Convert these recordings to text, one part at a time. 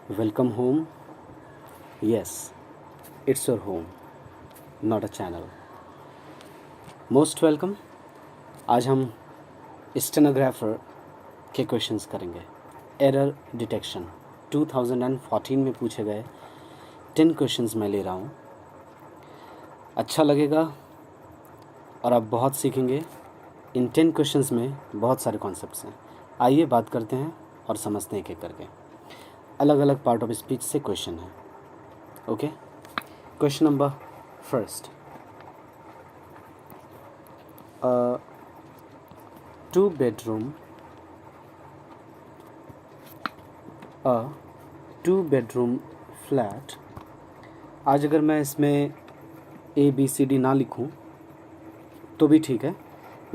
Welcome home. Yes, it's your home, not a channel. Most welcome. आज हम stenographer के questions करेंगे. Error detection 2014 में पूछे गए 10 क्वेश्चंस मैं ले रहा हूँ. अच्छा लगेगा और आप बहुत सीखेंगे. इन 10 क्वेश्चंस में बहुत सारे कॉन्सेप्ट्स हैं. आइए बात करते हैं और समझते हैं एक एक करके. अलग अलग पार्ट ऑफ स्पीच से क्वेश्चन है. Okay, question number first. Two bedroom flat. आज अगर मैं इसमें ABCD ना लिखूं तो भी ठीक है.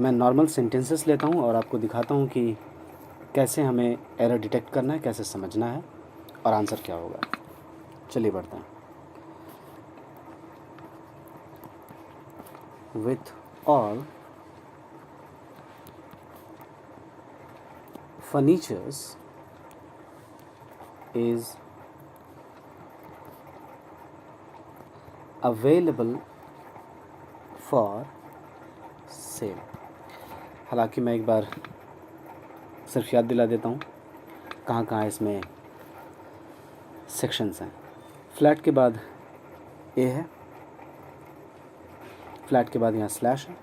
मैं नॉर्मल सेंटेंसेस लेता हूं और आपको दिखाता हूं कि कैसे हमें एरर डिटेक्ट करना है, कैसे समझना है और आंसर क्या होगा. चलिए बढ़ते हैं. With all furnitures is available for sale. हालांकि मैं एक बार सिर्फ याद दिला देता हूँ कहाँ कहाँ इसमें सेक्शंस हैं. फ्लैट के बाद ए है, फ्लैट के बाद यहाँ स्लैश है,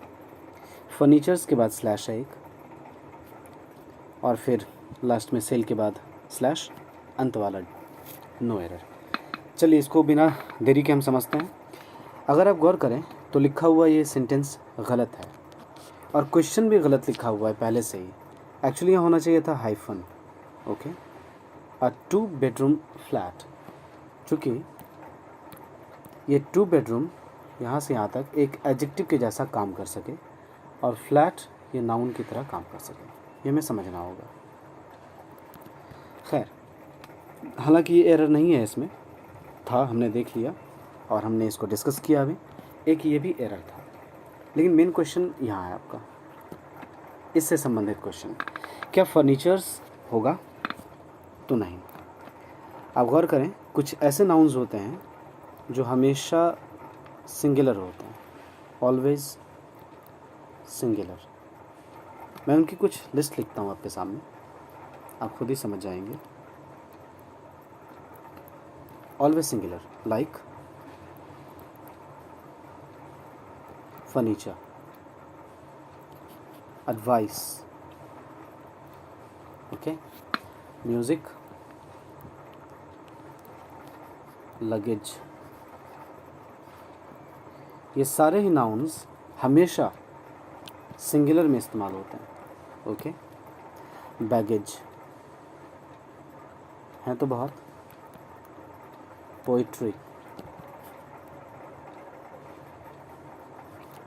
फर्नीचर्स के बाद स्लैश है एक, और फिर लास्ट में सेल के बाद स्लैश, अंत वाला नो एरर. चलिए इसको बिना देरी के हम समझते हैं. अगर आप गौर करें तो लिखा हुआ ये सेंटेंस गलत है और क्वेश्चन भी गलत लिखा हुआ है पहले से ही. एक्चुअली यहाँ होना चाहिए था हाइफन. ओके, अ 2 बेडरूम फ्लैट. चूँकि ये 2 बेडरूम यहाँ से यहाँ तक एक एडजेक्टिव के जैसा काम कर सके और फ्लैट ये नाउन की तरह काम कर सके, ये हमें समझना होगा. खैर, हालांकि ये एरर नहीं है, इसमें था, हमने देख लिया और हमने इसको डिस्कस किया अभी. एक ये भी एरर था, लेकिन मेन क्वेश्चन यहाँ है आपका, इससे संबंधित क्वेश्चन. क्या फर्नीचर्स होगा? तो नहीं. आप गौर करें, कुछ ऐसे नाउन्स होते हैं जो हमेशा सिंगुलर होते हैं, ऑलवेज सिंगुलर. मैं उनकी कुछ लिस्ट लिखता हूँ आपके सामने, आप खुद ही समझ जाएंगे. Always singular, like furniture, advice, okay, music, luggage. ये सारे ही नाउन्स हमेशा सिंगुलर में इस्तेमाल होते हैं. ओके, बैगेज हैं तो बहुत, पोइट्री,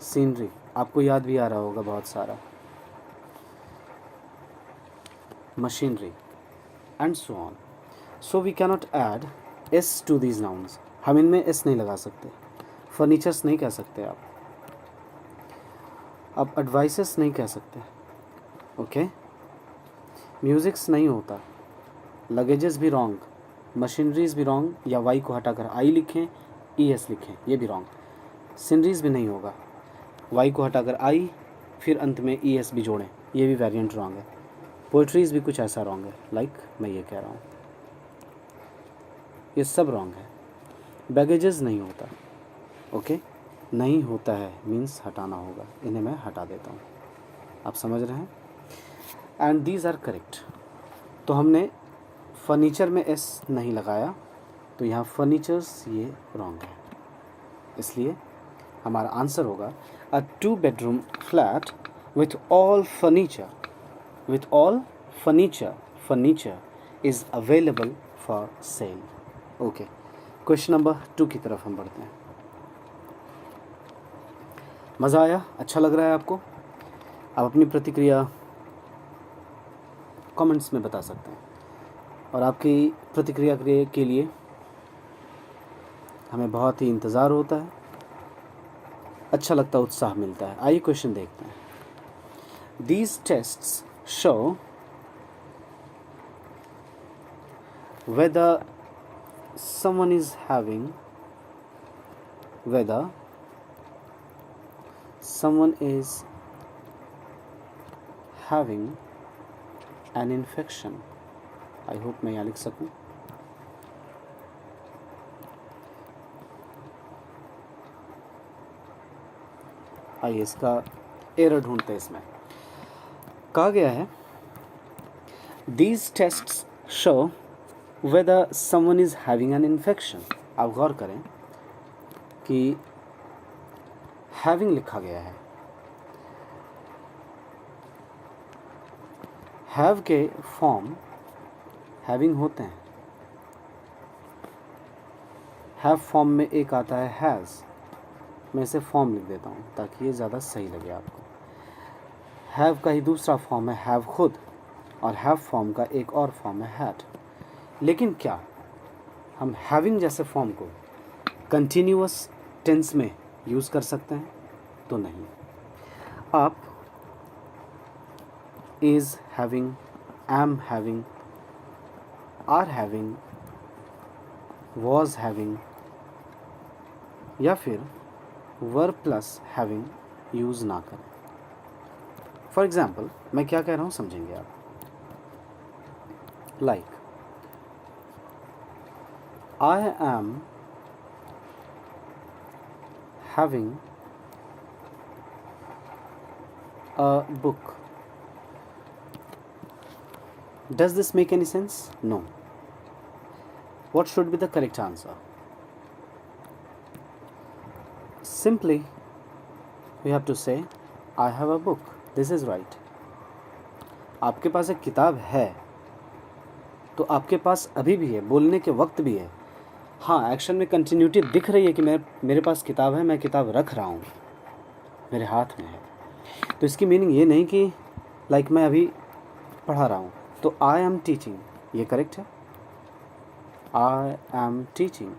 सीनरी, आपको याद भी आ रहा होगा बहुत सारा, machinery and so on. So we cannot add S to these nouns. हम इनमें एस नहीं लगा सकते. फर्नीचर्स नहीं कह सकते आप एडवाइसेस नहीं कह सकते. ओके, म्यूज़िक्स नहीं होता, लगेजेस भी रॉन्ग, मशीनरीज भी रॉन्ग, या वाई को हटाकर आई लिखें, ES लिखें, ये भी रॉन्ग. सीनरीज भी नहीं होगा, वाई को हटाकर आई फिर अंत में ES भी जोड़ें, ये भी वेरिएंट रॉन्ग है. पोइट्रीज भी कुछ ऐसा रॉन्ग है, लाइक मैं ये कह रहा हूँ, ये सब रॉन्ग है. बैगेजेस नहीं होता. ओके, नहीं होता है मीन्स हटाना होगा, इन्हें मैं हटा देता हूँ. आप समझ रहे हैं? And these are correct. तो हमने फर्नीचर में एस नहीं लगाया, तो यहाँ फर्नीचर्स ये रॉन्ग है. इसलिए हमारा आंसर होगा अ 2 bedroom flat with all furniture is available for sale. Okay, question number 2 की तरफ हम बढ़ते हैं. मज़ा आया? अच्छा लग रहा है आपको? आप अपनी प्रतिक्रिया कमेंट्स में बता सकते हैं और आपकी प्रतिक्रिया के लिए हमें बहुत ही इंतज़ार होता है. अच्छा लगता है, उत्साह मिलता है. आइए क्वेश्चन देखते हैं. These tests show whether someone is having, whether someone is having an infection. I hope मैं यहाँ लिख सकूँ. आइए इसका एरर ढूंढते हैं. इसमें कहा गया है these tests show whether someone is having an infection. आप गौर करें कि हैविंग लिखा गया है. हैव के फॉर्म हैविंग होते हैं. हैव फॉर्म में एक आता है हैज़. मैं इसे फॉर्म लिख देता हूँ ताकि ये ज़्यादा सही लगे आपको. हैव का ही दूसरा फॉर्म है हैव खुद, और हैव फॉर्म का एक और फॉर्म है हैड. लेकिन क्या हम हैविंग जैसे फॉर्म को कंटिन्यूअस टेंस में यूज़ कर सकते हैं? तो नहीं. आप is having, am having, are having, was having या फिर वर्ब प्लस हैविंग यूज़ ना करें. फॉर एग्जाम्पल मैं क्या कह रहा हूँ समझेंगे आप. Like I am having a book. Does this make any sense? No. What should be the correct answer? Simply, we have to say, I have a book. This is right. आपके पास एक किताब है तो आपके पास अभी भी है, बोलने के वक्त भी है. हाँ, एक्शन में कंटिन्यूटी दिख रही है कि मेरे पास किताब है, मैं किताब रख रहा हूँ, मेरे हाथ में है. तो इसकी मीनिंग ये नहीं कि लाइक मैं अभी पढ़ा रहा हूँ. तो आई एम टीचिंग, ये करेक्ट है. आई एम टीचिंग,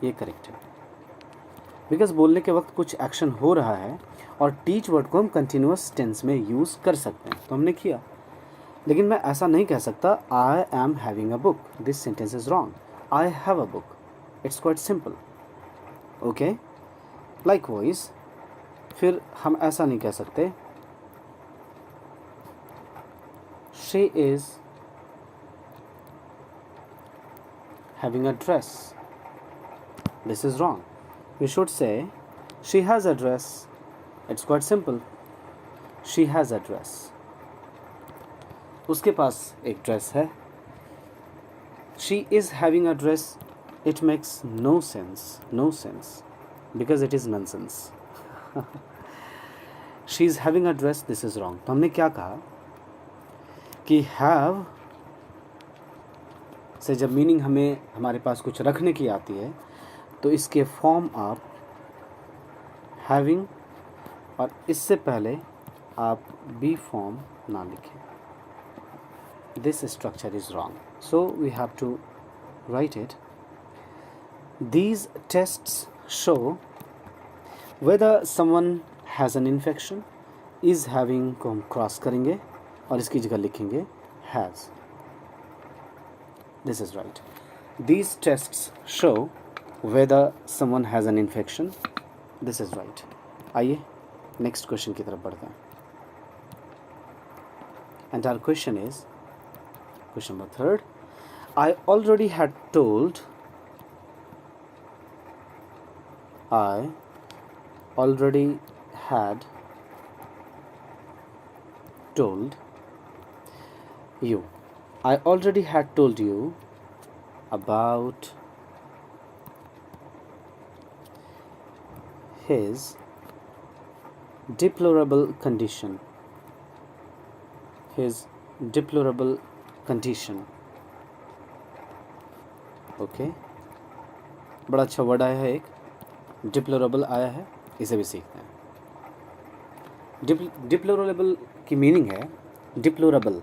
ये करेक्ट है. बिकॉज बोलने के वक्त कुछ एक्शन हो रहा है और टीच वर्ड को हम कंटिन्यूअस टेंस में यूज़ कर सकते हैं, तो हमने किया. लेकिन मैं ऐसा नहीं कह सकता I am having a book. This sentence is wrong. I have a book. It's quite simple. Okay. Likewise फिर हम ऐसा नहीं कह सकते she is having a dress. This is wrong. We should say she has a dress. It's quite simple. She has a dress. उसके पास एक dress है. She is having a dress. It makes no sense. No sense. Because it is nonsense. She is having a dress. This is wrong. तो हमने क्या कहा कि have से जब मीनिंग हमारे पास कुछ रखने की आती है तो इसके फॉर्म आप हैविंग और इससे पहले आप बी फॉर्म ना लिखें. This structure is wrong. So we have to write it. These tests show whether someone has an infection. Is having को हम क्रॉस करेंगे और इसकी जगह लिखेंगे has. This is right. These tests show whether someone has an infection. This is right. आइए next question की तरफ बढ़ते हैं. And our question is question number 3. I already had told. I already had told you. I already had told you about his deplorable condition. His deplorable condition. Okay. बड़ा अच्छा word आया है, एक deplorable आया है, इसे भी सीखते हैं. डिप्लोरेबल की मीनिंग है डिप्लोरेबल.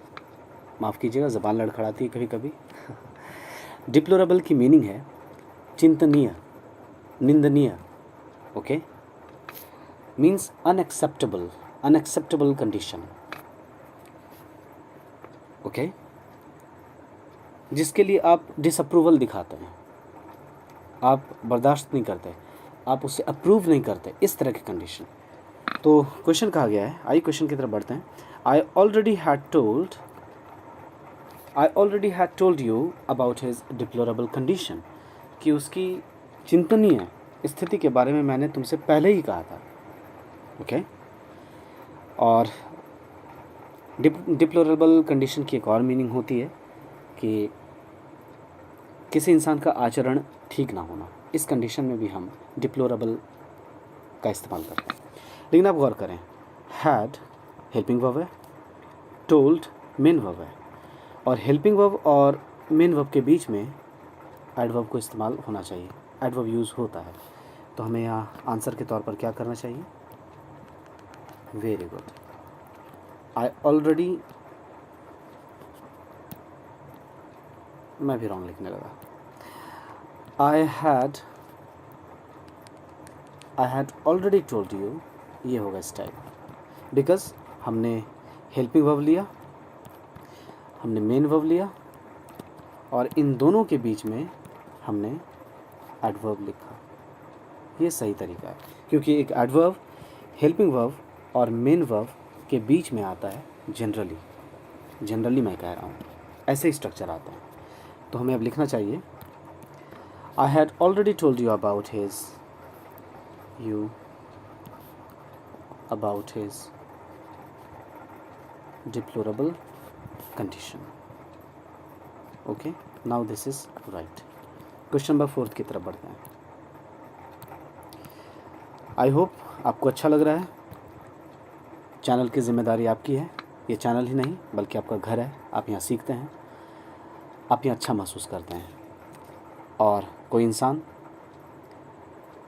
माफ़ कीजिएगा, ज़बान लड़खड़ाती है कभी कभी. डिप्लोरेबल की मीनिंग है चिंतनीय, निंदनीय. Okay. Means unacceptable, unacceptable condition. Okay. जिसके लिए आप डिसअप्रूवल दिखाते हैं. आप बर्दाश्त नहीं करते, आप उसे अप्रूव नहीं करते, इस तरह की कंडीशन। तो क्वेश्चन कहा गया है, आइए क्वेश्चन की तरफ बढ़ते हैं। आई already had told you about his deplorable condition, कि उसकी चिंतनीय स्थिति के बारे में मैंने तुमसे पहले ही कहा था। ओके और डिप्लोरेबल कंडीशन की एक और मीनिंग होती है कि किसी इंसान का आचरण ठीक ना होना। इस कंडीशन में भी हम डिप्लोरेबल का इस्तेमाल करते हैं। लेकिन आप गौर करें, हैड हेल्पिंग वर्ब है, टोल्ड मेन वर्ब है, और हेल्पिंग वर्ब और मेन वर्ब के बीच में एडवर्ब को इस्तेमाल होना चाहिए, एडवर्ब यूज़ होता है। तो हमें यहाँ आंसर के तौर पर क्या करना चाहिए? Very good. आई ऑलरेडी, मैं भी रॉन्ग लिखने लगा। I had already told you, ये होगा स्टाइल, बिकॉज हमने हेल्पिंग वर्ब लिया, हमने मेन वर्ब लिया, और इन दोनों के बीच में हमने एडवर्ब लिखा। ये सही तरीका है, क्योंकि एक एडवर्ब हेल्पिंग वर्ब और मेन वर्ब के बीच में आता है। जनरली मैं कह रहा हूँ, ऐसे ही स्ट्रक्चर आता है। तो हमें अब लिखना चाहिए, I had already told you about his deplorable condition. Okay, now this is right. Question number 4 की तरफ बढ़ते हैं। आई होप आपको अच्छा लग रहा है। चैनल की जिम्मेदारी आपकी है। ये चैनल ही नहीं बल्कि आपका घर है। आप यहाँ सीखते हैं, आप यहाँ अच्छा महसूस करते हैं, और कोई इंसान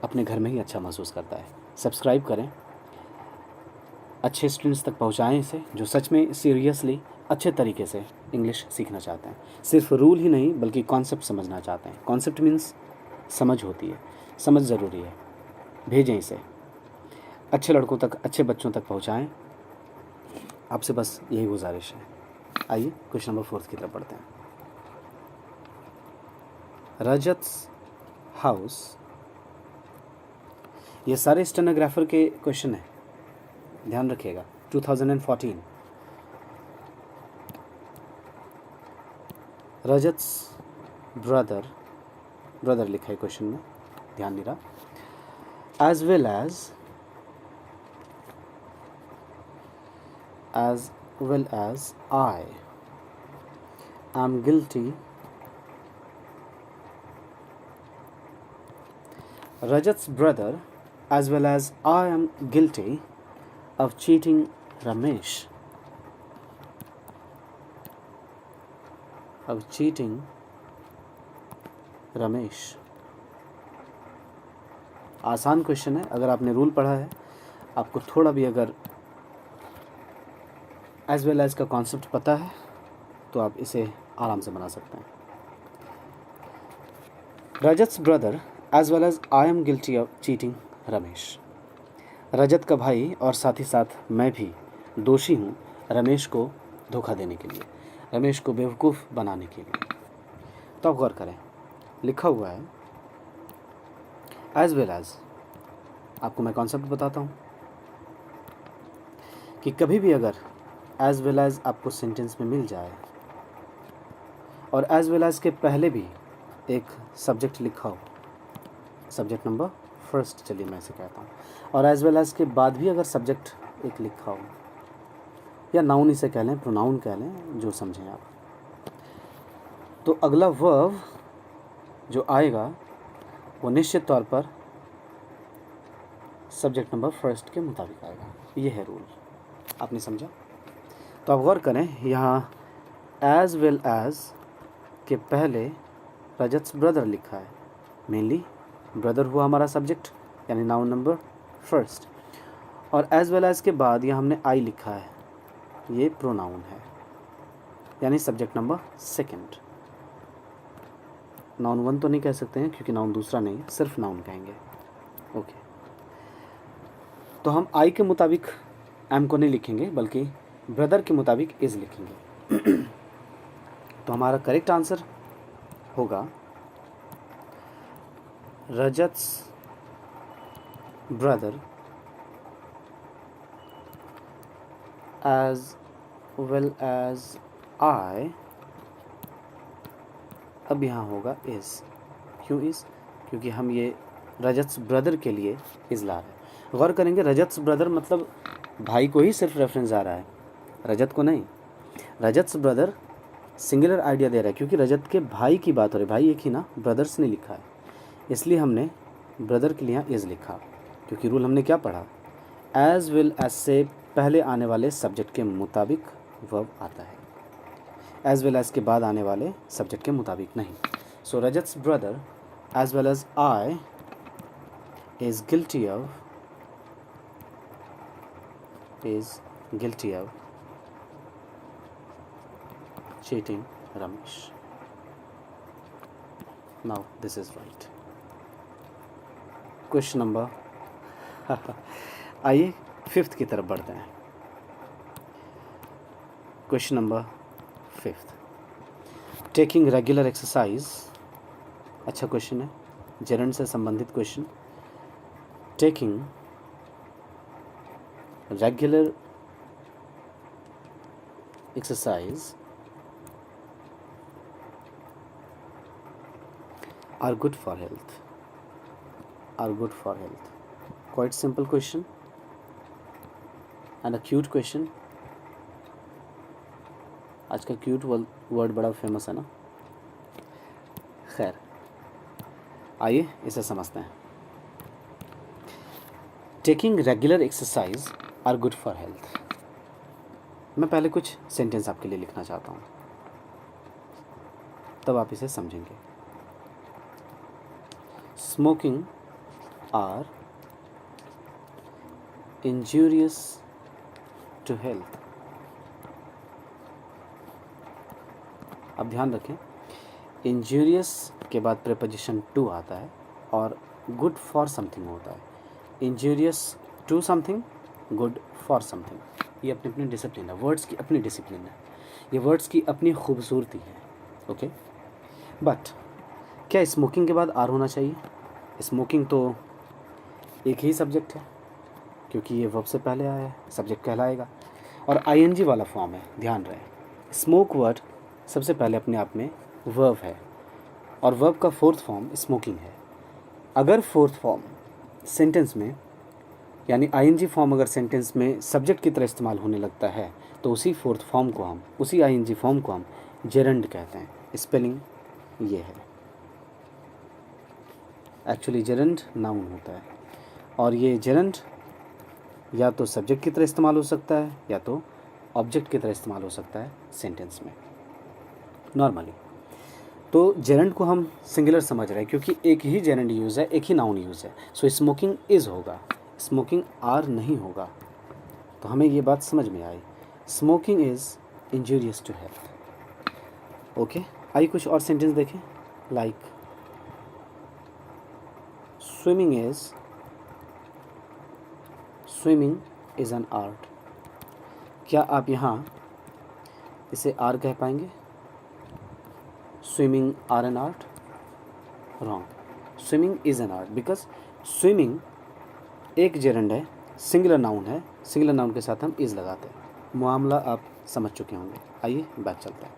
अपने घर में ही अच्छा महसूस करता है। सब्सक्राइब करें, अच्छे स्टूडेंट्स तक पहुँचाएँ इसे, जो सच में सीरियसली अच्छे तरीके से इंग्लिश सीखना चाहते हैं। सिर्फ रूल ही नहीं बल्कि कॉन्सेप्ट समझना चाहते हैं। कॉन्सेप्ट मीन्स समझ होती है, समझ ज़रूरी है। भेजें इसे, अच्छे लड़कों तक, अच्छे बच्चों तक पहुँचाएँ। आपसे बस यही गुजारिश है। आइए क्वेश्चन नंबर 4 की तरफ बढ़ते हैं। रजत्स हाउस, ये सारे स्टेनोग्राफर के क्वेश्चन हैं, ध्यान रखिएगा। 2014 रजत्स ब्रदर लिखा है क्वेश्चन में, ध्यान नहीं रहा। As well as I am guilty, Rajat's brother as well as I am guilty of cheating Ramesh. आसान क्वेश्चन है। अगर आपने रूल पढ़ा है, आपको थोड़ा भी अगर एज वेल एज का कॉन्सेप्ट पता है, तो आप इसे आराम से बना सकते हैं। Rajat's brother as well as I am guilty of cheating Ramesh. रजत का भाई और साथ ही साथ मैं भी दोषी हूँ रमेश को धोखा देने के लिए, रमेश को बेवकूफ़ बनाने के लिए। तो आप गौर करें, लिखा हुआ है एज वेल एज। आपको मैं कॉन्सेप्ट बताता हूँ कि कभी भी अगर एज वेल एज आपको सेंटेंस में मिल जाए और एज वेल एज के पहले भी एक सब्जेक्ट लिखा हो, सब्जेक्ट नंबर फर्स्ट, चलिए मैं इसे कहता हूँ, और एज वेल एज के बाद भी अगर सब्जेक्ट एक लिखा हो, या नाउन इसे कह लें, प्रोनाउन कह लें, जो समझें आप, तो अगला वर्ब जो आएगा वो निश्चित तौर पर सब्जेक्ट नंबर फर्स्ट के मुताबिक आएगा। ये है रूल, आपने समझा? तो आप गौर करें, यहाँ एज वेल एज के पहले रजत्स ब्रदर लिखा है। मेनली ब्रदर हुआ हमारा सब्जेक्ट, यानी नाउन नंबर फर्स्ट, और एज वेल एज के बाद यहाँ हमने आई लिखा है, ये प्रोनाउन है, यानी subject number second. Noun one तो नहीं कह सकते हैं क्योंकि नाउन दूसरा नहीं है, सिर्फ नाउन कहेंगे। ओके, तो हम आई के मुताबिक एम को नहीं लिखेंगे बल्कि ब्रदर के मुताबिक इज लिखेंगे। तो हमारा करेक्ट आंसर होगा रजत्स brother as well as I, अब यहाँ होगा is। क्यों is? क्योंकि हम ये रजत्स ब्रदर के लिए is ला रहे हैं। गौर करेंगे, रजत्स ब्रदर मतलब भाई को ही सिर्फ रेफरेंस आ रहा है, रजत को नहीं। रजत्स ब्रदर सिंगुलर आइडिया दे रहा है क्योंकि रजत के भाई की बात हो रही है, भाई एक ही ना, ब्रदर्स ने लिखा है, इसलिए हमने ब्रदर के लिए यहाँ is लिखा। क्योंकि रूल हमने क्या पढ़ा, एज विल एज से पहले आने वाले सब्जेक्ट के मुताबिक वर्ब आता है, एज वेल एज के बाद आने वाले सब्जेक्ट के मुताबिक नहीं। So Rajat's brother as well as I is guilty of cheating Ramesh. Now this is right. Question number आइए 5th की तरफ बढ़ते हैं। Question number 5th, taking regular exercise. अच्छा क्वेश्चन है, जेरेंड से संबंधित question. Taking regular exercise are good for health, are good for health. Quite simple question and a cute question. आज का क्यूट वर्ड बड़ा फेमस है ना। खैर आइए इसे समझते हैं। Taking regular exercise are good for health. मैं पहले कुछ सेंटेंस आपके लिए लिखना चाहता हूँ, तब आप इसे समझेंगे। Smoking are injurious to health. अब ध्यान रखें, इंजूरियस के बाद प्रीपोजिशन टू आता है और गुड फॉर समथिंग होता है। Injurious to something, good for something, ये अपनी अपनी डिसिप्लिन है, वर्ड्स की अपनी डिसिप्लिन है, ये वर्ड्स की अपनी खूबसूरती है। ओके, बट क्या स्मोकिंग के बाद आर होना चाहिए? स्मोकिंग तो एक ही सब्जेक्ट है क्योंकि ये वर्ब से पहले आया है, सब्जेक्ट कहलाएगा, और आईएनजी वाला फॉर्म है। ध्यान रहे, स्मोक वर्ड सबसे पहले अपने आप में वर्ब है और वर्ब का 4th फॉर्म स्मोकिंग है। अगर 4th फॉर्म सेंटेंस में, यानी आईएनजी फॉर्म अगर सेंटेंस में सब्जेक्ट की तरह इस्तेमाल होने लगता है तो उसी 4th फॉर्म को हम, उसी आईएनजी फॉर्म को हम जेरंड कहते हैं। स्पेलिंग ये है, एक्चुअली जेरंड नाउन होता है और ये जेरंड या तो सब्जेक्ट की तरह इस्तेमाल हो सकता है या तो ऑब्जेक्ट की तरह इस्तेमाल हो सकता है सेंटेंस में नॉर्मली। तो जेरंड को हम सिंगुलर समझ रहे हैं क्योंकि एक ही जेरंड यूज़ है, एक ही नाउन यूज़ है। सो स्मोकिंग इज़ होगा, स्मोकिंग आर नहीं होगा। तो हमें ये बात समझ में आई, smoking is injurious to health. Okay, आइए कुछ और सेंटेंस देखें। Like swimming is an art. क्या आप यहाँ इसे आर कह पाएंगे? Swimming are an art? Wrong, swimming is an art because swimming एक जेरंड है, सिंगुलर नाउन है, सिंगुलर नाउन के साथ हम इज़ लगाते हैं। मामला आप समझ चुके होंगे। आइए बात चलता है।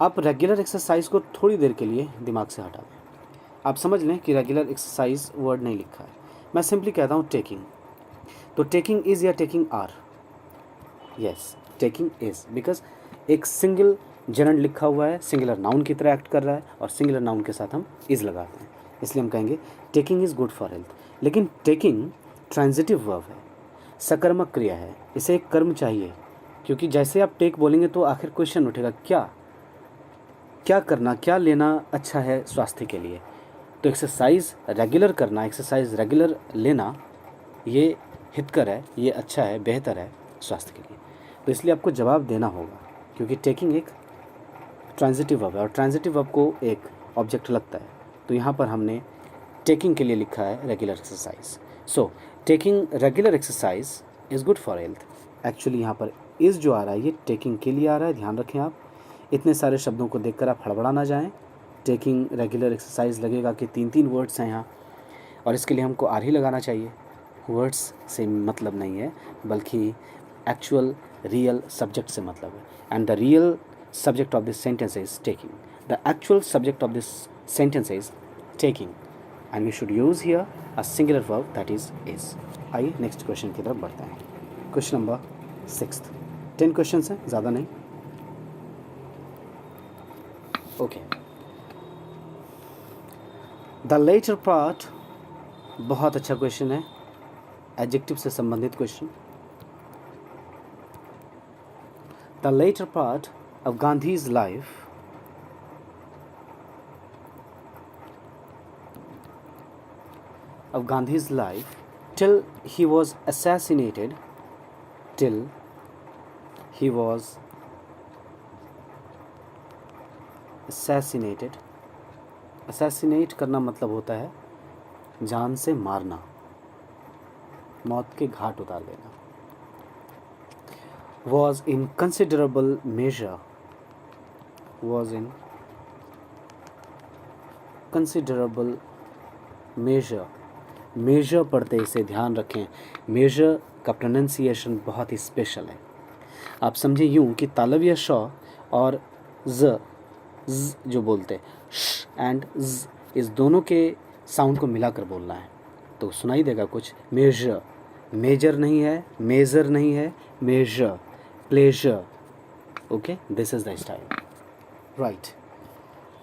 आप रेगुलर एक्सरसाइज को थोड़ी देर के लिए दिमाग से हटा दें। आप समझ लें कि रेगुलर एक्सरसाइज वर्ड नहीं लिखा है, मैं सिंपली कहता हूँ टेकिंग। तो टेकिंग इज़ या taking are? Yes, taking is, because एक सिंगल जेरंड लिखा हुआ है, सिंगुलर नाउन की तरह एक्ट कर रहा है और सिंगुलर नाउन के साथ हम इज़ लगाते हैं, इसलिए हम कहेंगे taking is good for health. लेकिन टेकिंग ट्रांजिटिव वर्ब है, सकर्मक क्रिया है, इसे एक कर्म चाहिए, क्योंकि जैसे आप टेक बोलेंगे तो आखिर क्वेश्चन उठेगा, क्या करना, क्या लेना अच्छा है स्वास्थ्य के लिए। तो एक्सरसाइज रेगुलर करना, एक्सरसाइज रेगुलर लेना, ये हितकर है, ये अच्छा है, बेहतर है स्वास्थ्य के लिए। तो इसलिए आपको जवाब देना होगा, क्योंकि टेकिंग एक ट्रांजिटिव वर्ब है और ट्रांजिटिव वर्ब को एक ऑब्जेक्ट लगता है। तो यहाँ पर हमने टेकिंग के लिए लिखा है regular exercise. So taking regular exercise is good for health. Actually यहाँ पर इज़ जो आ रहा है ये टेकिंग के लिए आ रहा है, ध्यान रखें आप। इतने सारे शब्दों को देखकर आप हड़बड़ा ना जाएं। टेकिंग रेगुलर एक्सरसाइज लगेगा कि 3 वर्ड्स हैं यहाँ, और इसके लिए हमको आर ही लगाना चाहिए। वर्ड्स से मतलब नहीं है, बल्कि एक्चुअल रियल सब्जेक्ट से मतलब है। And the real subject of this sentence is taking, the actual subject of this sentence is taking, and we should use here a singular verb that is is. आइए next question की तरफ बढ़ते हैं। Question number 6। 10 question हैं, ज़्यादा नहीं। Okay, the latter part, बहुत अच्छा क्वेश्चन है, एडजेक्टिव से संबंधित question. The latter part of Gandhi's life till he was assassinated, till he was assassinated, assassinate करना मतलब होता है जान से मारना, मौत के घाट उतार देना। was in considerable measure, was in considerable measure, measure पढ़ते इसे ध्यान रखें, मेजर का प्रोनाउंसिएशन बहुत ही स्पेशल है। आप समझें यूँ कि तालव्य श और ज जो बोलते हैं श एंड ज, इस दोनों के साउंड को मिलाकर बोलना है, तो सुनाई देगा कुछ। मेजर, मेजर नहीं है, मेजर नहीं है, measure, pleasure. Okay, this is the style, right.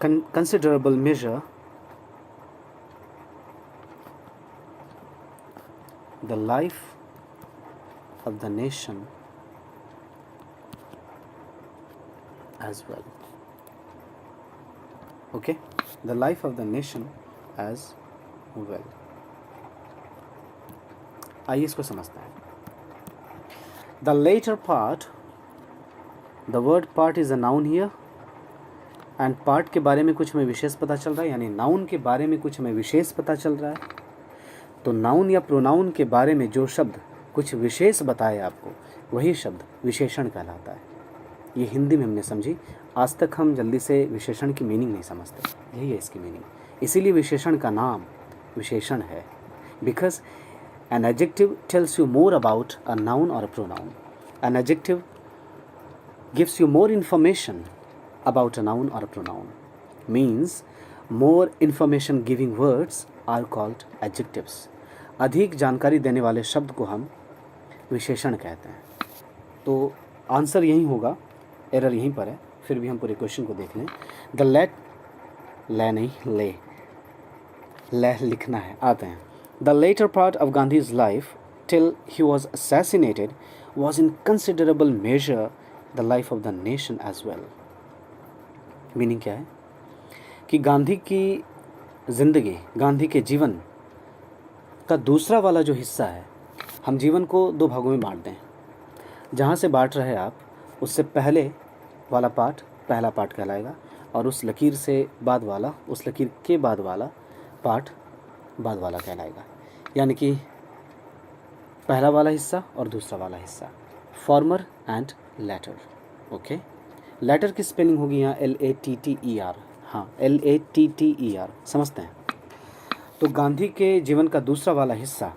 Considerable measure, the life of the nation as well. Okay, the life of the nation as well. आइए इसको समझते हैं। The later part, the word part is a noun here, and part के बारे में कुछ हमें विशेष पता चल रहा है, यानी नाउन के बारे में कुछ हमें विशेष पता चल रहा है। तो नाउन या प्रोनाउन के बारे में जो शब्द कुछ विशेष बताए आपको, वही शब्द विशेषण कहलाता है। ये हिंदी में हमने समझी। आज तक हम जल्दी से विशेषण की मीनिंग नहीं समझते, यही है इसकी मीनिंग। इसीलिए विशेषण का नाम विशेषण है, because an adjective tells you more about a noun और a pronoun. An adjective gives you more information about a noun और a pronoun, means more information giving words are called adjectives. अधिक जानकारी देने वाले शब्द को हम विशेषण कहते हैं। तो आंसर यही होगा, एरर यहीं पर है। फिर भी हम पूरे क्वेश्चन को देख लें। द ले नहीं, ले लिखना है, आते हैं। The latter part of Gandhi's life till he was assassinated was in considerable measure the life of the nation as well. Meaning क्या है कि गांधी की ज़िंदगी, गांधी के जीवन का दूसरा वाला जो हिस्सा है, हम जीवन को दो भागों में बांट दें। जहाँ से बांट रहे आप, उससे पहले वाला पार्ट पहला पार्ट कहलाएगा, और उस लकीर से बाद वाला, उस लकीर के बाद वाला पार्ट बाद वाला कहलाएगा। यानी कि पहला वाला हिस्सा और दूसरा वाला हिस्सा, former and latter. Okay, latter की स्पेलिंग होगी यहाँ LATTER। हाँ, LATTER, समझते हैं। तो गांधी के जीवन का दूसरा वाला हिस्सा,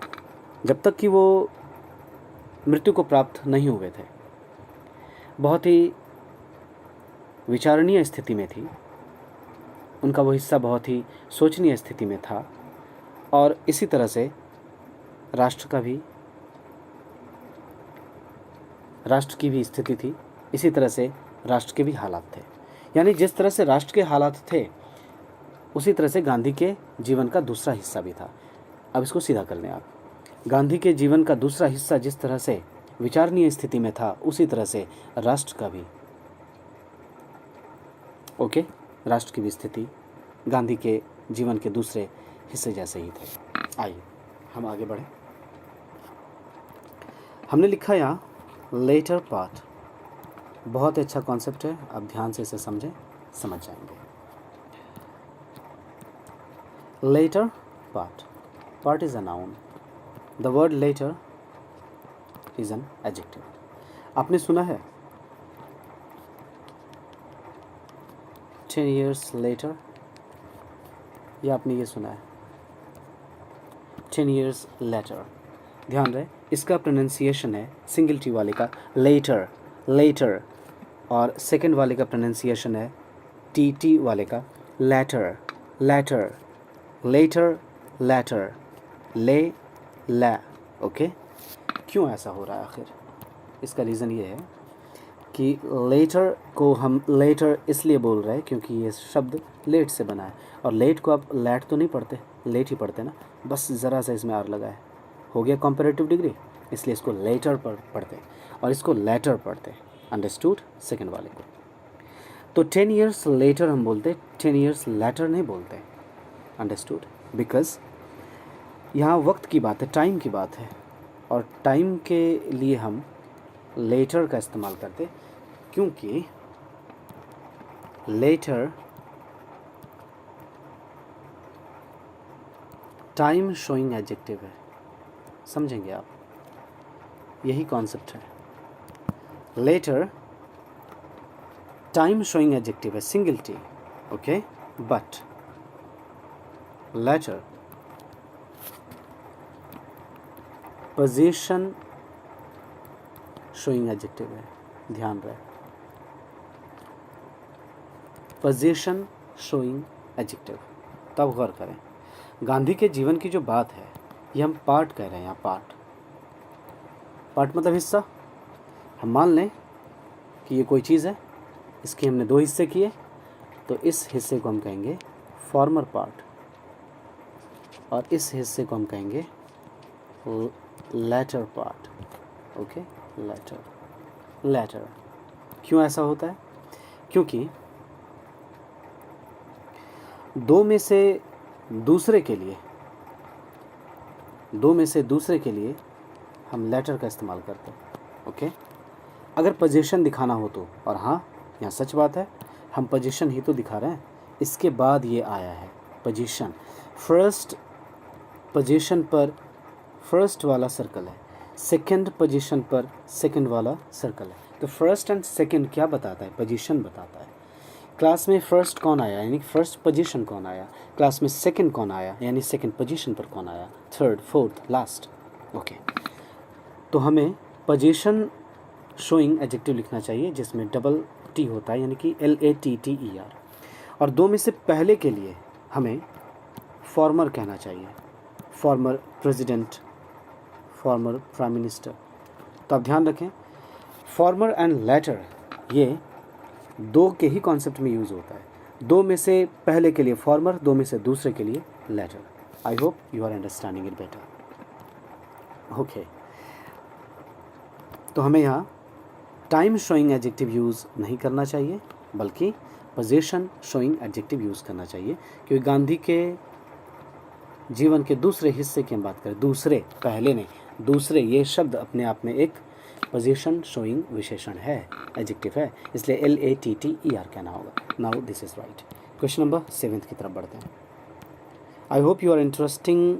जब तक कि वो मृत्यु को प्राप्त नहीं हुए थे, बहुत ही विचारणीय स्थिति में थी। उनका वो हिस्सा बहुत ही सोचनीय स्थिति में था, और इसी तरह से राष्ट्र की भी स्थिति थी, इसी तरह से राष्ट्र के भी हालात थे। यानी जिस तरह से राष्ट्र के हालात थे, उसी तरह से गांधी के जीवन का दूसरा हिस्सा भी था। अब इसको सीधा कर लें आप। गांधी के जीवन का दूसरा हिस्सा जिस तरह से विचारणीय स्थिति में था, उसी तरह से राष्ट्र का भी, ओके, राष्ट्र की भी स्थिति गांधी के जीवन के दूसरे हिस्से जैसे ही थे। आइए हम आगे बढ़ें। हमने लिखा यहाँ लेटर पार्ट, बहुत अच्छा कॉन्सेप्ट है, आप ध्यान से इसे समझें, समझ जाएंगे। Latter part, part is a noun, the word latter is an adjective. आपने सुना है 10 years later, या आपने ये सुना है 10 years later। ध्यान रहे इसका प्रोनाउंसिएशन है सिंगल टी वाले का later, later, और सेकंड वाले का प्रोनाउंसिएशन है टी वाले का latter, latter, later, latter, ले ला। ओके, क्यों ऐसा हो रहा है आखिर? इसका रीज़न ये है कि लेटर को हम लेटर इसलिए बोल रहे हैं क्योंकि ये शब्द लेट से बना है, और लेट को आप लैट तो नहीं पढ़ते, लेट ही पढ़ते ना, बस ज़रा सा इसमें आर लगा है, हो गया कंपैरेटिव डिग्री, इसलिए इसको लेटर पढ़ते और इसको लेटर पढ़ते। अंडरस्टूड? सेकंड वाले को तो 10 years लेटर हम बोलते, 10 years लेटर नहीं बोलते। अंडरस्टूड? बिकॉज यहाँ वक्त की बात है, टाइम की बात है, और टाइम के लिए हम लेटर का इस्तेमाल करते क्योंकि लेटर टाइम शोइंग एडजेक्टिव है। समझेंगे आप? यही कॉन्सेप्ट है। लेटर टाइम शोइंग एडजेक्टिव है, single T. Okay, but later position showing adjective है। ध्यान रहे, पोजीशन शोइंग एडजेक्टिव। तब गौर करें, गांधी के जीवन की जो बात है ये हम पार्ट कह रहे हैं। यहाँ पार्ट, पार्ट मतलब हिस्सा। हम मान लें कि ये कोई चीज़ है, इसके हमने दो हिस्से किए, तो इस हिस्से को हम कहेंगे फॉर्मर पार्ट, और इस हिस्से को हम कहेंगे latter part. Okay, latter, latter. क्यों ऐसा होता है? क्योंकि दो में से दूसरे के लिए हम लेटर का इस्तेमाल करते हैं। ओके, अगर पोजीशन दिखाना हो तो, और हाँ यहाँ सच बात है, हम पोजीशन ही तो दिखा रहे हैं, इसके बाद ये आया है पोजीशन। फर्स्ट पोजीशन पर फर्स्ट वाला सर्कल है, सेकंड पोजीशन पर सेकंड वाला सर्कल है। तो फर्स्ट एंड सेकंड क्या बताता है? पोजीशन बताता है। क्लास में फर्स्ट कौन आया, यानी फर्स्ट पोजीशन कौन आया, क्लास में सेकंड कौन आया, यानी सेकंड पोजीशन पर कौन आया, थर्ड, फोर्थ, लास्ट। ओके, तो हमें पोजीशन शोइंग एडजेक्टिव लिखना चाहिए जिसमें डबल टी होता है, यानी कि LATTER, और दो में से पहले के लिए हमें फॉर्मर कहना चाहिए, former president, former prime minister. तो आप ध्यान रखें, फॉर्मर एंड लेटर ये दो के ही कॉन्सेप्ट में यूज़ होता है। दो में से पहले के लिए फॉर्मर, दो में से दूसरे के लिए latter. I hope you are understanding it better. Okay, तो हमें यहाँ टाइम शोइंग एडजेक्टिव यूज़ नहीं करना चाहिए, बल्कि पोजीशन शोइंग एडजेक्टिव यूज़ करना चाहिए, क्योंकि गांधी के जीवन के दूसरे हिस्से की हम बात करें, दूसरे, पहले नहीं, दूसरे, ये शब्द अपने आप में एक पोजीशन शोइंग विशेषण है, एडजेक्टिव है, इसलिए LATTER कहना होगा। Now this is right. Question number 7 की तरफ बढ़ते हैं। I hope you are interesting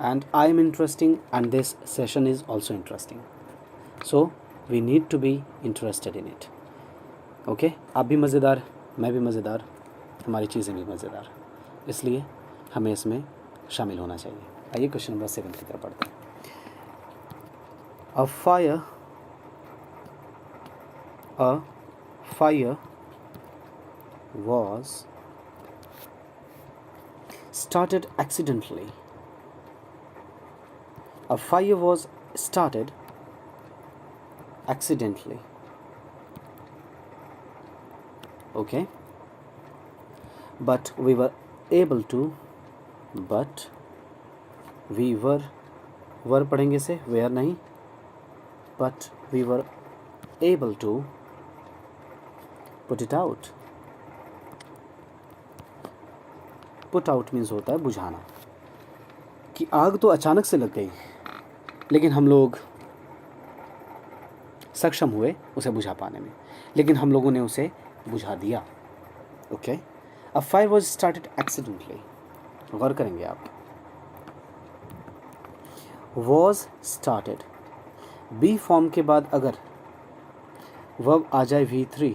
and I am interesting, and this session is also interesting, so we need to be interested in it. Okay, आप भी मज़ेदार, मैं भी मज़ेदार, हमारी चीज़ें भी मज़ेदार, इसलिए हमें इसमें शामिल होना चाहिए। आइए क्वेश्चन नंबर 7 की तरफ पढ़ते हैं। A fire was started accidentally. A fire was started accidentally. Okay, but we were able to, but we were पढ़ेंगे से, were नहीं, but we were able to put it out. Put out means होता है बुझाना, कि आग तो अचानक से लग गई, लेकिन हम लोग सक्षम हुए उसे बुझा पाने में, लेकिन हम लोगों ने उसे बुझा दिया। Okay, a fire was started accidentally. गौर करेंगे आप, वॉज स्टार्टेड, बी फॉर्म के बाद अगर वर्ब आ जाए V3,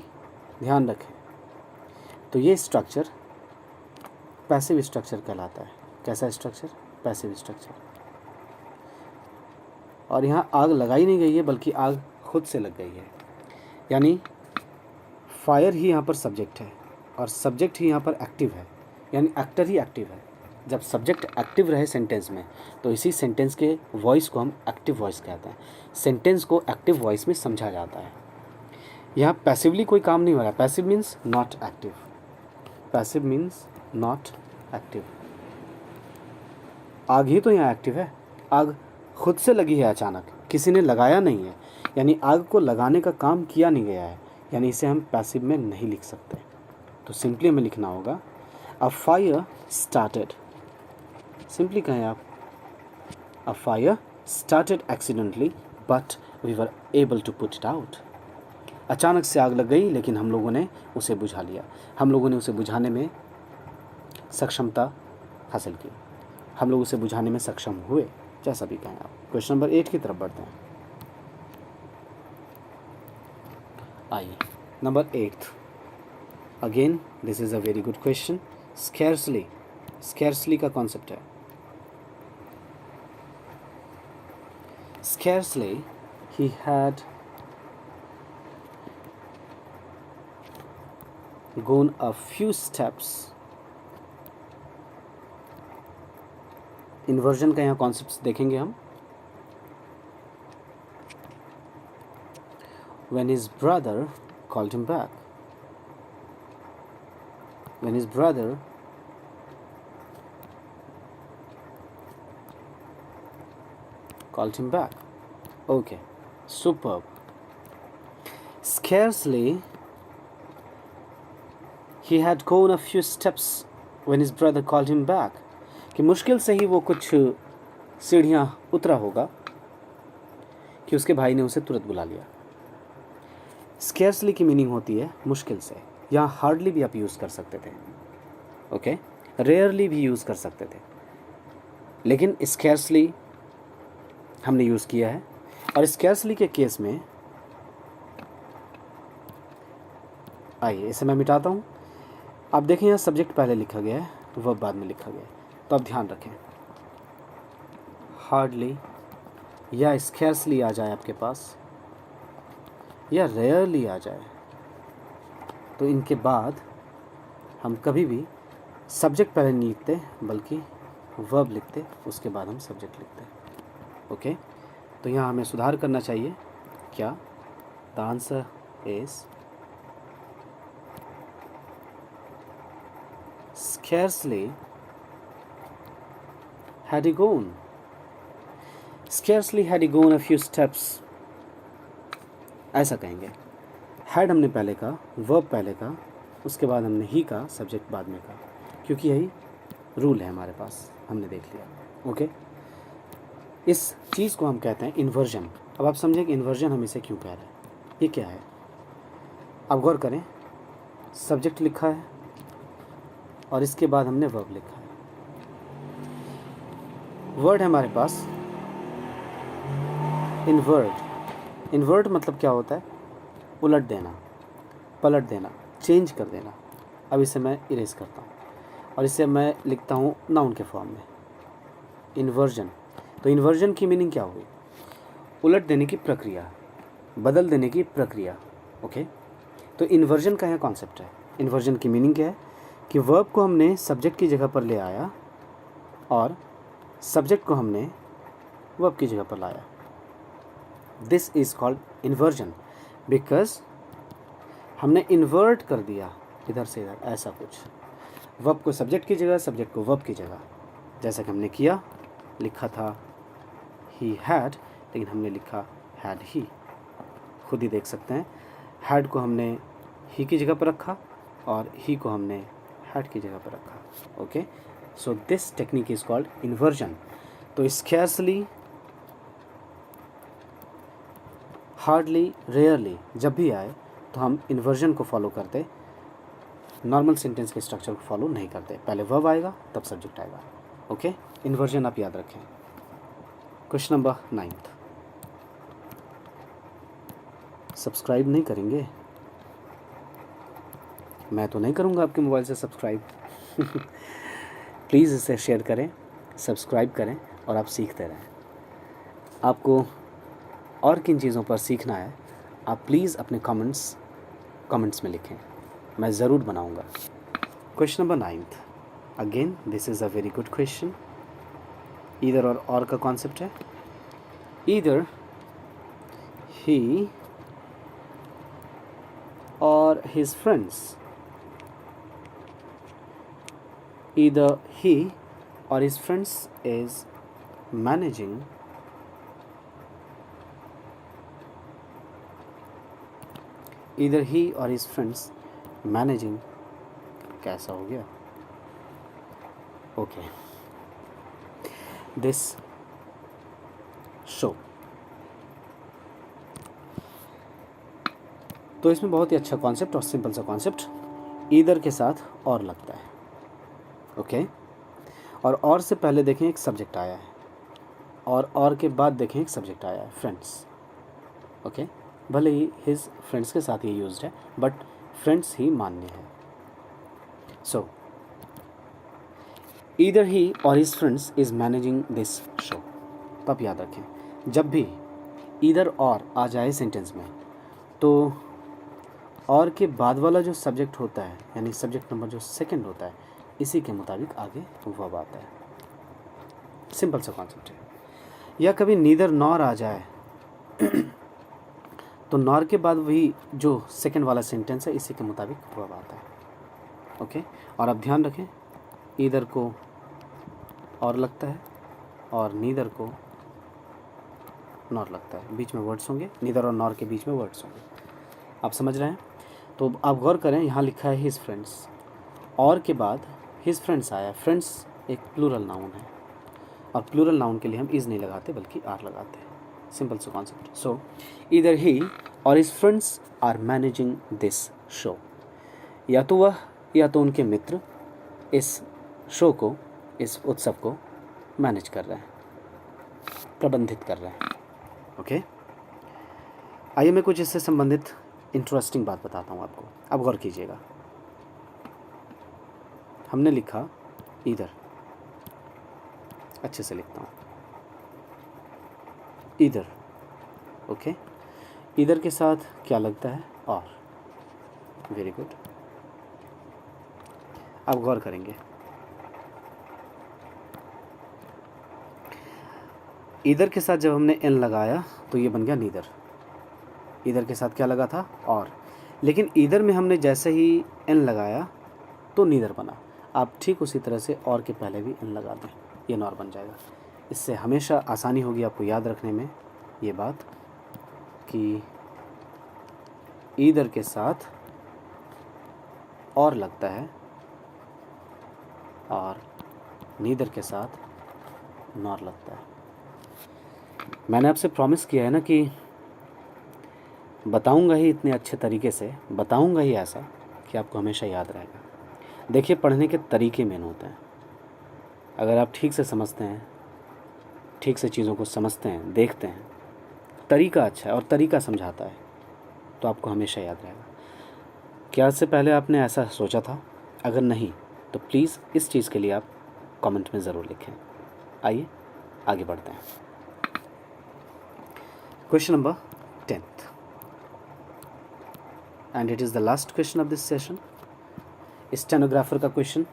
ध्यान रखें, तो ये स्ट्रक्चर पैसिव स्ट्रक्चर कहलाता है। कैसा स्ट्रक्चर? Passive structure. और यहाँ आग लगाई नहीं गई है बल्कि आग खुद से लग गई है, यानी फायर ही यहाँ पर सब्जेक्ट है और सब्जेक्ट ही यहाँ पर एक्टिव है, यानी एक्टर ही एक्टिव है। जब सब्जेक्ट एक्टिव रहे सेंटेंस में तो इसी सेंटेंस के वॉइस को हम एक्टिव वॉइस कहते हैं। सेंटेंस को एक्टिव वॉइस में समझा जाता है। यहाँ पैसिवली कोई काम नहीं हो रहा है। Passive means not active, passive means not active. आग ही तो यहाँ एक्टिव है, आग खुद से लगी है अचानक, किसी ने लगाया नहीं है, यानी आग को लगाने का काम किया नहीं गया है, यानी इसे हम पैसिव में नहीं लिख सकते। तो सिंपली हमें लिखना होगा अ फायर स्टार्टेड। सिंपली कहें आप, a fire started accidentally but we were able to put it out. अचानक से आग लग गई लेकिन हम लोगों ने उसे बुझा लिया, हम लोगों ने उसे बुझाने में सक्षमता हासिल की, हम लोग उसे बुझाने में सक्षम हुए, जैसा भी कहें आप। क्वेश्चन नंबर 8 की तरफ बढ़ते हैं। आइए number 8। Again this is a very good question. Scarcely, scarcely का कॉन्सेप्ट है। Scarcely he had gone a few steps। Inversion का यहाँ कॉन्सेप्ट देखेंगे हम। When his brother called him back, when his brother called him back. Okay, superb. Scarcely he had gone a few steps when his brother called him back। कि मुश्किल से ही वो कुछ सीढ़ियाँ उतरा होगा कि उसके भाई ने उसे तुरंत बुला लिया। स्केर्सली की मीनिंग होती है मुश्किल से। यहाँ हार्डली भी आप यूज़ कर सकते थे, ओके, रेयरली भी यूज़ कर सकते थे, लेकिन स्केर्सली हमने यूज़ किया है। और स्केर्सली के केस में, आइए इसे मैं मिटाता हूँ। आप देखें यहाँ सब्जेक्ट पहले लिखा गया है, वर्ब बाद में लिखा गया है, तो आप ध्यान रखें हार्डली या स्केर्सली आ जाए आपके पास या रेयरली आ जाए, तो इनके बाद हम कभी भी सब्जेक्ट पहले नहीं लिखते बल्कि वर्ब लिखते, उसके बाद हम सब्जेक्ट लिखते हैं। ओके, तो यहाँ हमें सुधार करना चाहिए। क्या? The answer is scarcely had he gone, scarcely had he gone a few steps, ऐसा कहेंगे। had हमने पहले का, verb पहले का, उसके बाद हमने ही का, सब्जेक्ट बाद में का, क्योंकि यही रूल है हमारे पास, हमने देख लिया। ओके, इस चीज़ को हम कहते हैं इन्वर्जन। अब आप समझें कि इन्वर्जन हम इसे क्यों कह रहे हैं, ये क्या है। अब गौर करें, सब्जेक्ट लिखा है और इसके बाद हमने वर्ब लिखा है। वर्ड है हमारे पास इन्वर्ट। इन्वर्ट मतलब क्या होता है? उलट देना, पलट देना, चेंज कर देना। अब इसे मैं इरेज करता हूँ और इसे मैं लिखता हूँ नाउन के फॉर्म में, इन्वर्जन। तो इन्वर्जन की मीनिंग क्या हुई? उलट देने की प्रक्रिया, बदल देने की प्रक्रिया। ओके, तो इन्वर्जन का यहाँ कॉन्सेप्ट है। इन्वर्जन की मीनिंग क्या है कि वर्ब को हमने सब्जेक्ट की जगह पर ले आया और सब्जेक्ट को हमने वर्ब की जगह पर लाया। This is called inversion, because हमने इन्वर्ट कर दिया इधर से इधर, ऐसा कुछ। वर्ब को सब्जेक्ट की जगह, सब्जेक्ट को वर्ब की जगह, जैसा कि हमने किया। लिखा था ही हैड, लेकिन हमने लिखा हैड ही। खुद ही देख सकते हैं, हैड को हमने ही की जगह पर रखा और ही को हमने हैड की जगह पर रखा। Okay, so this technique is called inversion. तो स्कैर्सली, हार्डली, रेयरली जब भी आए तो हम इन्वर्जन को फॉलो करते, नॉर्मल सेंटेंस के स्ट्रक्चर को फॉलो नहीं करते। पहले वर्ब आएगा तब सब्जेक्ट आएगा। ओके, इन्वर्जन आप याद रखें। Question number 9। सब्सक्राइब नहीं करेंगे? मैं तो नहीं करूँगा आपके मोबाइल से सब्सक्राइब। प्लीज़ इसे शेयर करें, सब्सक्राइब करें और आप सीखते रहें। आपको और किन चीज़ों पर सीखना है आप प्लीज़ अपने कमेंट्स में लिखें, मैं ज़रूर बनाऊंगा। Question number 9th, again this is a very good question. Either और का कॉन्सेप्ट है। ईदर ही और his friends, either he or his friends is managing either he or his friends managing कैसा हो गया ओके दिस शो। तो इसमें बहुत ही अच्छा कॉन्सेप्ट और सिंपल सा कॉन्सेप्ट, ईदर के साथ और लगता है। ओके और से पहले देखें एक सब्जेक्ट आया है और के बाद देखें एक सब्जेक्ट आया है फ्रेंड्स। ओके भले ही हिज फ्रेंड्स के साथ ये यूज्ड है बट फ्रेंड्स ही मान्य है। सो ईदर ही और his friends is managing this show. तो आप याद रखें जब भी ईदर और आ जाए सेंटेंस में तो और के बाद वाला जो सब्जेक्ट होता है यानी सब्जेक्ट नंबर जो सेकंड होता है इसी के मुताबिक आगे वर्ब आता है। सिंपल सा कॉन्सेप्ट है। या कभी नीदर नॉर आ जाए तो नॉर के बाद वही जो सेकंड वाला सेंटेंस है इसी के मुताबिक वर्ब आता है। ओके और आप ध्यान रखें ईदर को और लगता है और नीदर को नॉर लगता है। बीच में वर्ड्स होंगे, नीदर और नॉर के बीच में वर्ड्स होंगे। आप समझ रहे हैं? तो आप गौर करें, यहाँ लिखा है हिज फ्रेंड्स और के बाद हिज फ्रेंड्स आया। फ्रेंड्स एक प्लूरल नाउन है और प्लूरल नाउन के लिए हम इज़ नहीं लगाते बल्कि आर लगाते हैं। सिंपल सा कॉन्सेप्ट। सो ईदर ही और his friends are managing this show. या तो वह या तो उनके मित्र इस शो को, इस उत्सव को मैनेज कर रहे हैं, प्रबंधित कर रहे हैं। ओके आइए मैं कुछ इससे संबंधित इंटरेस्टिंग बात बताता हूँ आपको। अब गौर कीजिएगा, हमने लिखा ईदर, अच्छे से लिखता हूँ ईदर। ओके ईदर के साथ क्या लगता है? और। Very good. अब गौर करेंगे, ईदर के साथ जब हमने एन लगाया तो ये बन गया नीदर। ईदर के साथ क्या लगा था? और। लेकिन ईदर में हमने जैसे ही एन लगाया तो नीदर बना। आप ठीक उसी तरह से और के पहले भी एन लगा दें, ये नॉर बन जाएगा। इससे हमेशा आसानी होगी आपको याद रखने में ये बात कि ईदर के साथ और लगता है और नीदर के साथ नॉर लगता है। मैंने आपसे प्रॉमिस किया है ना कि बताऊंगा ही इतने अच्छे तरीके से, बताऊंगा ही ऐसा कि आपको हमेशा याद रहेगा। देखिए पढ़ने के तरीके मेन होते हैं। अगर आप ठीक से समझते हैं, ठीक से चीज़ों को समझते हैं, देखते हैं, तरीका अच्छा है और तरीका समझाता है तो आपको हमेशा याद रहेगा। क्या इससे पहले आपने ऐसा सोचा था? अगर नहीं तो प्लीज़ इस चीज़ के लिए आप कमेंट में ज़रूर लिखें। आइए आगे बढ़ते हैं। Question number 10th and it is the last question of this session. Stenographer का क्वेश्चन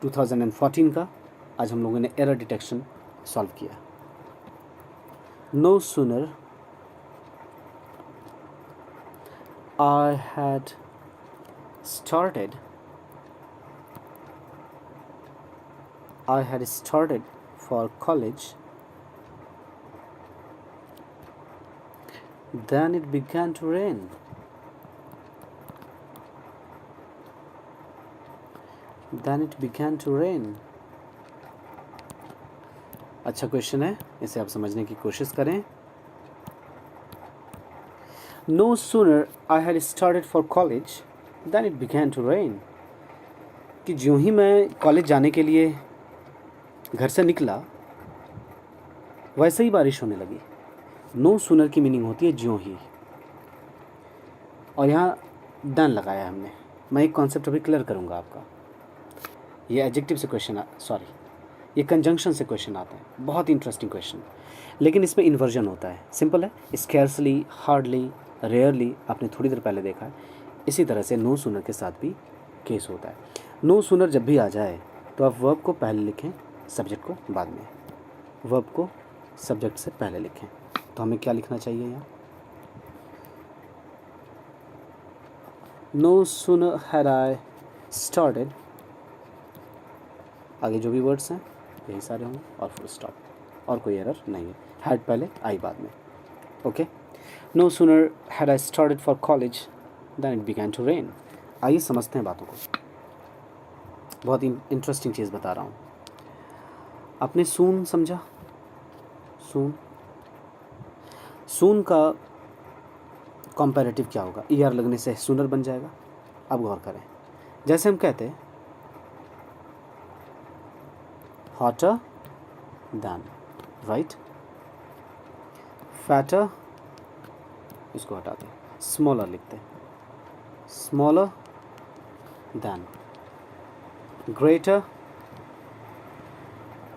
2014 का। आज हम लोगों ने एरर डिटेक्शन सॉल्व किया। No sooner I had started for college then it began to rain. अच्छा क्वेश्चन है, इसे आप समझने की कोशिश करें। No sooner I had started for college than it began to rain. कि ज्यों ही मैं कॉलेज जाने के लिए घर से निकला वैसे ही बारिश होने लगी। नो सूनर की मीनिंग होती है ज्यों ही, और यहाँ डन लगाया हमने। मैं एक कॉन्सेप्ट अभी क्लियर करूँगा आपका। ये एडजेक्टिव से क्वेश्चन, सॉरी ये कंजंक्शन से क्वेश्चन आता है, बहुत इंटरेस्टिंग क्वेश्चन, लेकिन इसमें इन्वर्जन होता है। सिंपल है, स्कैर्सली, हार्डली, रेयरली आपने थोड़ी देर पहले देखा है। इसी तरह से नो सूनर के साथ भी केस होता है। नो सूनर जब भी आ जाए तो आप वर्ब को पहले लिखें, सब्जेक्ट को बाद में। वर्ब को सब्जेक्ट से पहले लिखें। तो हमें क्या लिखना चाहिए यहाँ? No sooner had I started, आगे जो भी वर्ड्स हैं यही सारे होंगे और फुल स्टॉप, और कोई एरर नहीं है। हैड पहले, आई बाद में। Okay, no sooner had I started for college then it began to rain. आइए समझते हैं बातों को। बहुत इंटरेस्टिंग चीज़ बता रहा हूँ। आपने सून समझा? सून का कंपैरेटिव क्या होगा? ईआर लगने से सूनर बन जाएगा। अब गौर करें, जैसे हम कहते हैं हॉटर दैन, राइट? फैटर, इसको हटाते हैं, स्मॉलर लिखते हैं, स्मॉलर दैन, ग्रेटर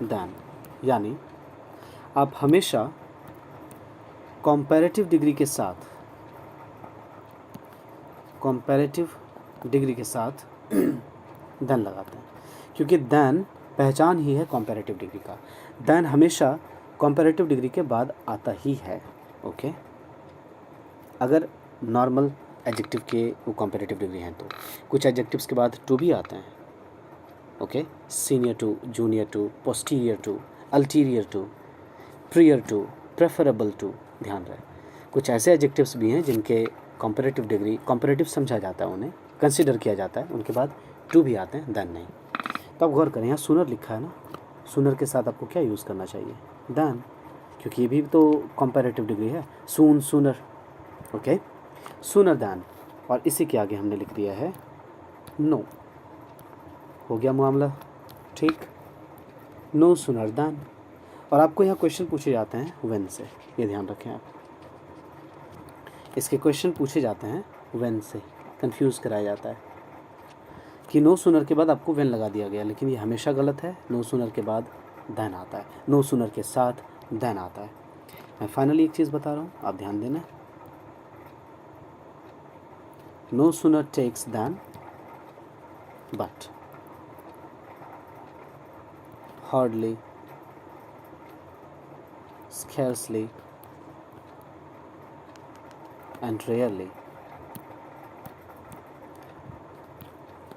दैन। यानी आप हमेशा कंपैरेटिव डिग्री के साथ देन लगाते हैं, क्योंकि देन पहचान ही है कंपैरेटिव डिग्री का। देन हमेशा कंपैरेटिव डिग्री के बाद आता ही है। ओके, अगर नॉर्मल एडजेक्टिव के वो कंपैरेटिव डिग्री हैं तो कुछ एडजेक्टिव्स के बाद टू भी आते हैं। Okay, senior to, junior to, posterior to, ulterior to, prior to, preferable to. ध्यान रहे, कुछ ऐसे एडजेक्टिव्स भी हैं जिनके कंपैरेटिव डिग्री, कंपैरेटिव समझा जाता है, उन्हें कंसिडर किया जाता है, उनके बाद टू भी आते हैं, देन नहीं। तो अब गौर करें, यहाँ सूनर लिखा है ना, सूनर के साथ आपको क्या यूज़ करना चाहिए? देन, क्योंकि ये भी तो कंपैरेटिव डिग्री है। सून, सूनर। ओके, सूनर देन, और इसी के आगे हमने लिख दिया है नो। हो गया मामला ठीक? No sooner than. और आपको यहाँ क्वेश्चन पूछे जाते हैं व्हेन से, ये ध्यान रखें आप। इसके क्वेश्चन पूछे जाते हैं व्हेन से, कंफ्यूज कराया जाता है कि नो सूनर के बाद आपको व्हेन लगा दिया गया, लेकिन ये हमेशा गलत है। नो सूनर के बाद देन आता है, नो सूनर के साथ देन आता है। मैं फाइनली एक चीज़ बता रहा हूँ, आप ध्यान देना। No sooner takes than but, hardly, scarcely and rarely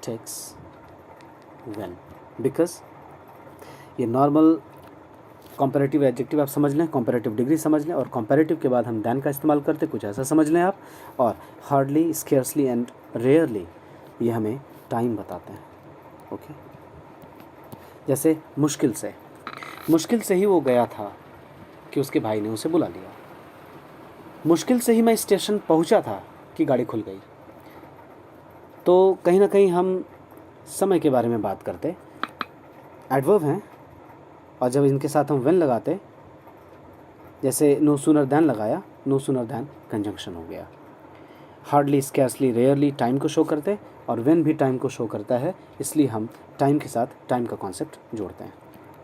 takes when, because ये नॉर्मल कंपैरेटिव एडजेक्टिव आप समझ लें, कंपैरेटिव डिग्री समझ लें, और कंपैरेटिव के बाद हम देन का इस्तेमाल करते, कुछ ऐसा समझ लें आप। और हार्डली, स्केर्सली एंड रेयरली ये हमें टाइम बताते हैं। ओके, जैसे मुश्किल से ही वो गया था कि उसके भाई ने उसे बुला लिया। मुश्किल से ही मैं स्टेशन पहुंचा था कि गाड़ी खुल गई। तो कहीं ना कहीं हम समय के बारे में बात करते, एडवर्ब हैं, और जब इनके साथ हम व्हेन लगाते, जैसे नो सूनर देन लगाया, नो सूनर देन कंजंक्शन हो गया। हार्डली, स्कैर्सली, रेयरली टाइम को शो करते, और व्हेन भी टाइम को शो करता है, इसलिए हम टाइम के साथ टाइम का कॉन्सेप्ट जोड़ते हैं।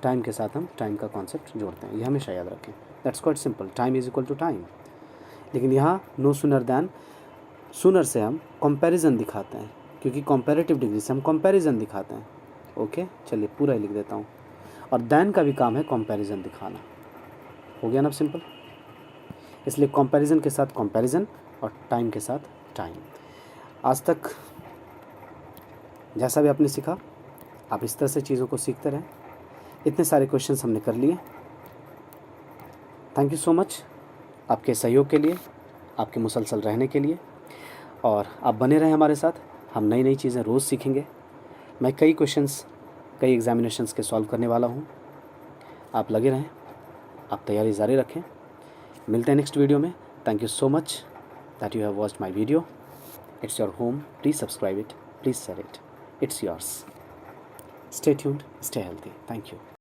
टाइम के साथ हम टाइम का कॉन्सेप्ट जोड़ते हैं, ये हमेशा याद रखें। That's quite simple, time is equal to time. लेकिन यहाँ नो सूनर देन, सूनर से हम कंपैरिजन दिखाते हैं, क्योंकि कंपैरेटिव डिग्री से हम कंपैरिजन दिखाते हैं। ओके, चलिए पूरा ही लिख देता हूँ। और देन का भी काम है कंपैरिजन दिखाना। हो गया ना सिंपल? इसलिए कंपैरिजन के साथ कंपैरिजन और टाइम के साथ टाइम। आज तक जैसा भी आपने सीखा, आप इस तरह से चीज़ों को सीखते रहें। इतने सारे क्वेश्चंस हमने कर लिए। थैंक यू सो मच आपके सहयोग के लिए, आपके मुसलसल रहने के लिए, और आप बने रहें हमारे साथ। हम नई नई चीज़ें रोज़ सीखेंगे। मैं कई क्वेश्चंस, कई एग्जामिनेशंस के सॉल्व करने वाला हूँ। आप लगे रहें, आप तैयारी जारी रखें। मिलते हैं नेक्स्ट वीडियो में। Thank you so much that you have watched my video. It's your home, please subscribe it, please share it, it's yours. Stay tuned, stay healthy. Thank you.